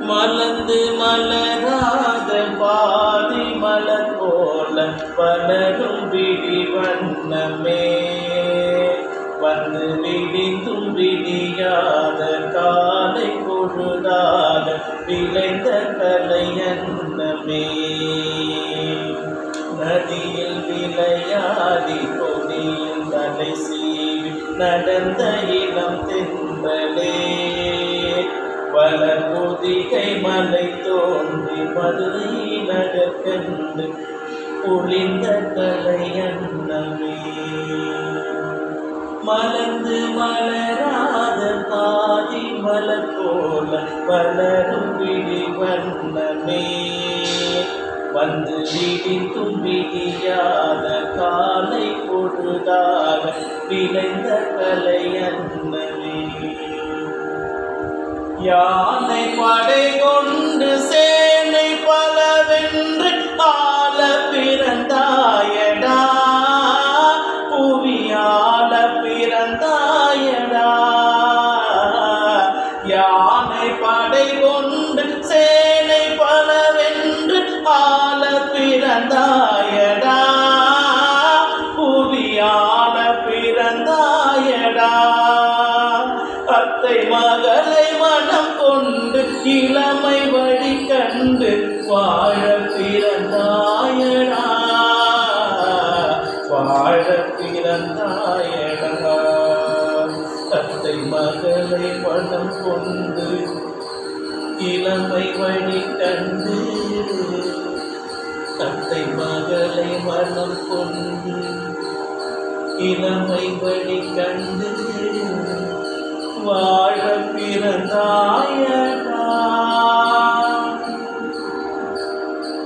மலர்ந்து மலராத பாதி மலர் போல வளரும் விழி வண்ணமே வந்து விடிந்தும் விடியாத காலை பொழுதாக விளைந்த கலையன்னமே நதியில் விளையாடி கொடியில் தலை சீவி நடந்த இளம் தென்றலே வளர் பொதிகை மலை தோன்றி மதுரை நகர்கண்டு பொழிந்த கலையன்னமே மலர்ந்து மலராத பாதி மலர் போல வளரும் விழி வண்ணமே வந்து விடிந்தும் விடியாத காலை பொழுதாக விளைந்த கலையன்னமே யானை படை கொண்டு சேனை பலவென்று ஆள பிறந்தாயடா புவியாள பிறந்தாயடா யானை படை கொண்டு சேனை பலவென்று ஆள பிறந்தாயடா புவியாள பிறந்தாயடா அத்தை மகளை மனம் கொண்டு இளமை வழி கண்டு வாழ பிறந்தாயடா வாழ பிறந்தாயடா அத்தை மகளை மனம் கொண்டு இளமை வழி கண்டு அத்தை மகளை மனம் கொண்டு இளமை வழி கண்டு வாழ பிறந்தாயடா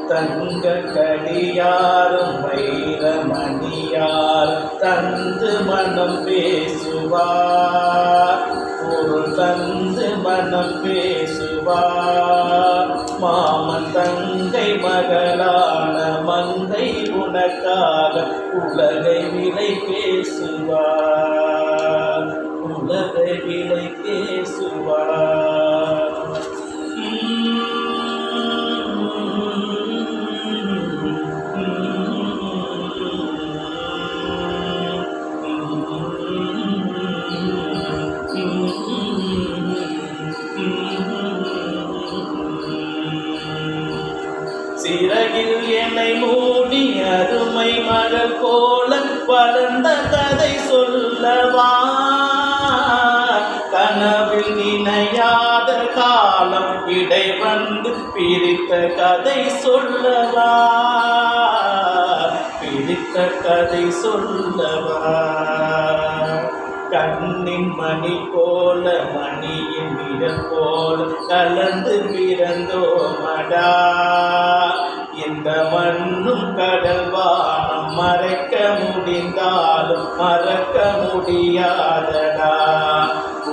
தங்க கடியாரும் வைரமணியாரும் தந்து மனம் பேசுவார் பொருள் தந்து மனம் பேசுவார் மாமன் தங்கை மகளான மங்கை உனக்காக உலகை விலை பேசுவார் உலகை விலை பேசுவார் சிறகில் என்னை மூடி அருமை மகள் போல வளர்ந்த கதை சொல்லவா கனவில் நினையாத காலம் இடை வந்து பிரித்த கதை சொல்லவா பிரித்த கதை சொல்லவா கண்ணின் மணி போல மணியின் நிறம் போல கலந்து பிறந்தோமடா இந்த மண்ணும் கடல் வானம் மறைக்க முடிந்தாலும் மறக்க முடியாதடா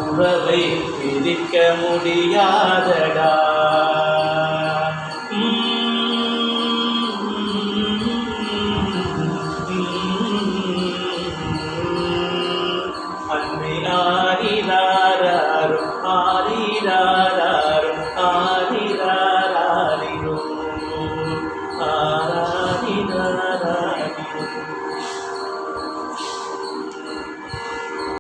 உறவை பிரிக்க முடியாதடா